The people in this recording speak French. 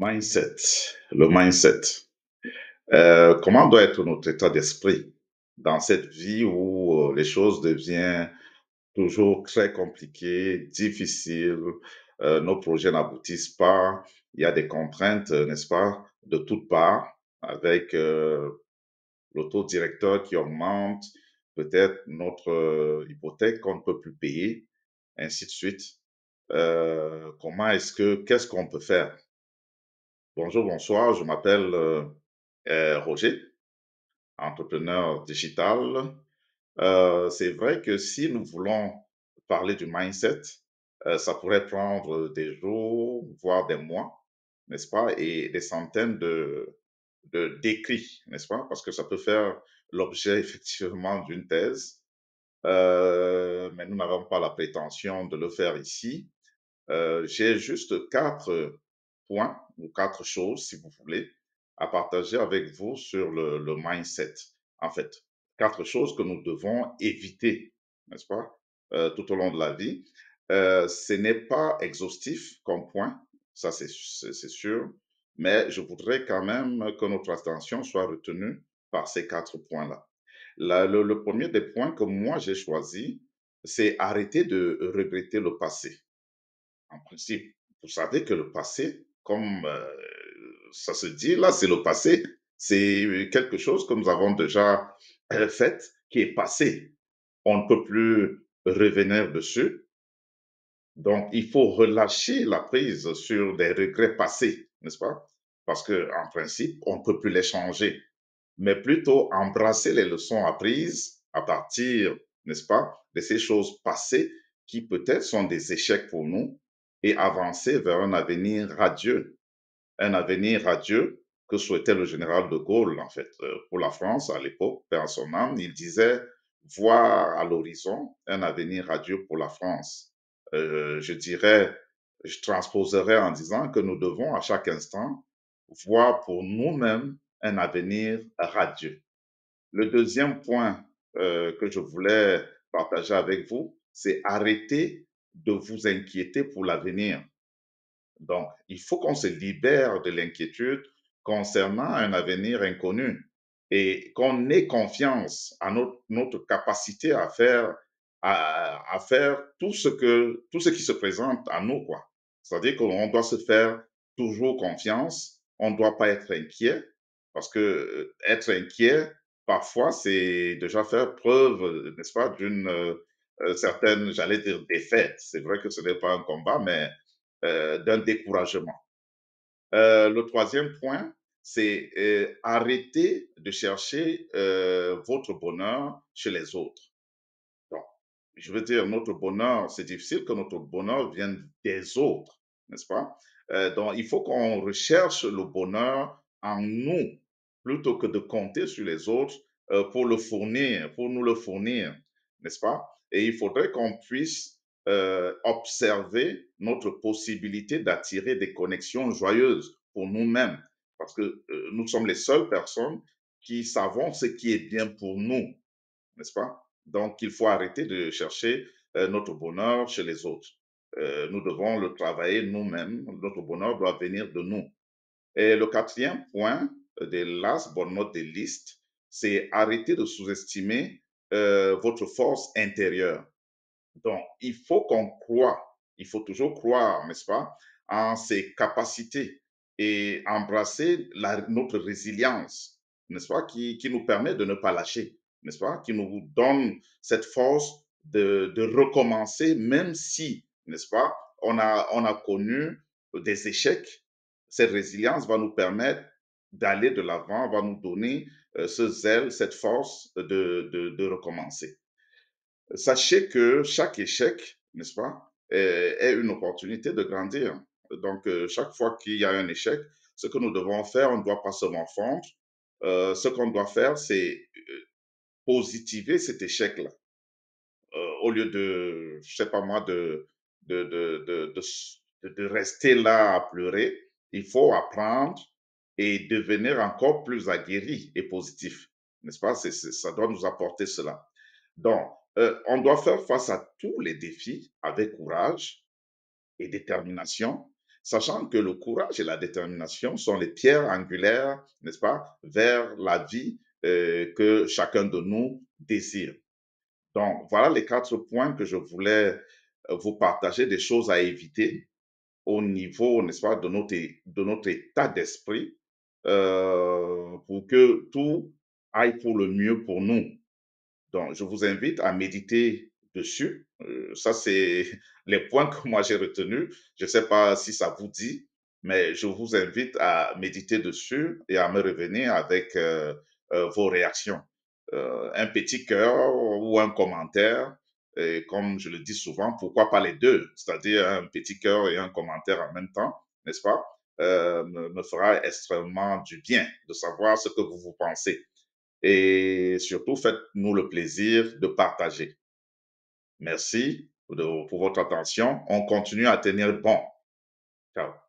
Mindset, le mindset. Comment doit être notre état d'esprit dans cette vie où les choses deviennent toujours très compliquées, difficiles, nos projets n'aboutissent pas, il y a des contraintes, n'est-ce pas, de toutes parts, avec le taux directeur qui augmente, peut-être notre hypothèque qu'on ne peut plus payer, ainsi de suite. Qu'est-ce qu'on peut faire? Bonjour, bonsoir, je m'appelle Roger, entrepreneur digital. C'est vrai que si nous voulons parler du mindset, ça pourrait prendre des jours, voire des mois, n'est-ce pas, et des centaines d'écrits, n'est-ce pas, parce que ça peut faire l'objet effectivement d'une thèse, mais nous n'avons pas la prétention de le faire ici. J'ai juste 4 points ou 4 choses, si vous voulez, à partager avec vous sur le mindset. En fait, 4 choses que nous devons éviter, n'est-ce pas, tout au long de la vie. Ce n'est pas exhaustif comme point, ça c'est sûr, mais je voudrais quand même que notre attention soit retenue par ces 4 points-là. Le 1er des points que moi j'ai choisi, c'est arrêter de regretter le passé. En principe, vous savez que le passé, comme ça se dit, là, c'est le passé. C'est quelque chose que nous avons déjà fait, qui est passé. On ne peut plus revenir dessus. Donc, il faut relâcher la prise sur des regrets passés, n'est-ce pas? Parce que, en principe, on ne peut plus les changer, mais plutôt embrasser les leçons apprises à partir, n'est-ce pas, de ces choses passées qui peut-être sont des échecs pour nous et avancer vers un avenir radieux que souhaitait le général de Gaulle, en fait, pour la France à l'époque, père à son âme. Il disait voir à l'horizon un avenir radieux pour la France. Je dirais, je transposerais en disant que nous devons à chaque instant voir pour nous-mêmes un avenir radieux. Le deuxième point que je voulais partager avec vous, c'est arrêter de vous inquiéter pour l'avenir. Donc, il faut qu'on se libère de l'inquiétude concernant un avenir inconnu et qu'on ait confiance à notre capacité à faire tout ce qui se présente à nous, quoi. C'est-à-dire qu'on doit se faire toujours confiance, on ne doit pas être inquiet, parce que être inquiet, parfois, c'est déjà faire preuve, n'est-ce pas, d'une certaine, j'allais dire, défaite. C'est vrai que ce n'est pas un combat, mais d'un découragement. Le troisième point, c'est arrêter de chercher votre bonheur chez les autres. Donc, je veux dire, notre bonheur, c'est difficile que notre bonheur vienne des autres, n'est-ce pas? Donc, il faut qu'on recherche le bonheur en nous plutôt que de compter sur les autres pour le fournir, pour nous le fournir, n'est-ce pas? Et il faudrait qu'on puisse observer notre possibilité d'attirer des connexions joyeuses pour nous-mêmes, parce que nous sommes les seules personnes qui savons ce qui est bien pour nous, n'est-ce pas? Donc, il faut arrêter de chercher notre bonheur chez les autres. Nous devons le travailler nous-mêmes. Notre bonheur doit venir de nous. Et le quatrième point des last but not the least, c'est arrêter de sous-estimer votre force intérieure. Donc, il faut qu'on croit, il faut toujours croire, n'est-ce pas, en ses capacités et embrasser notre résilience, n'est-ce pas, qui nous permet de ne pas lâcher, n'est-ce pas, qui nous donne cette force de recommencer, même si, n'est-ce pas, on a connu des échecs. Cette résilience va nous permettre d'aller de l'avant, va nous donner ce zèle, cette force de recommencer. Sachez que chaque échec, n'est-ce pas, est une opportunité de grandir. Donc, chaque fois qu'il y a un échec, ce que nous devons faire, on ne doit pas se morfondre. Ce qu'on doit faire, c'est positiver cet échec-là. Au lieu de, je sais pas moi, de rester là à pleurer, il faut apprendre et devenir encore plus aguerri et positif. N'est-ce pas? Ça doit nous apporter cela. Donc, on doit faire face à tous les défis avec courage et détermination, sachant que le courage et la détermination sont les pierres angulaires, n'est-ce pas, vers la vie que chacun de nous désire. Donc, voilà les 4 points que je voulais vous partager, des choses à éviter au niveau, n'est-ce pas, de notre état d'esprit pour que tout aille pour le mieux pour nous. Donc, je vous invite à méditer dessus. Ça, c'est les points que moi j'ai retenus. Je ne sais pas si ça vous dit, mais je vous invite à méditer dessus et à me revenir avec vos réactions. Un petit cœur ou un commentaire. Et comme je le dis souvent, pourquoi pas les deux? C'est-à-dire un petit cœur et un commentaire en même temps, n'est-ce pas? Me fera extrêmement du bien de savoir ce que vous pensez. Et surtout, faites-nous le plaisir de partager. Merci pour votre attention. On continue à tenir bon. Ciao.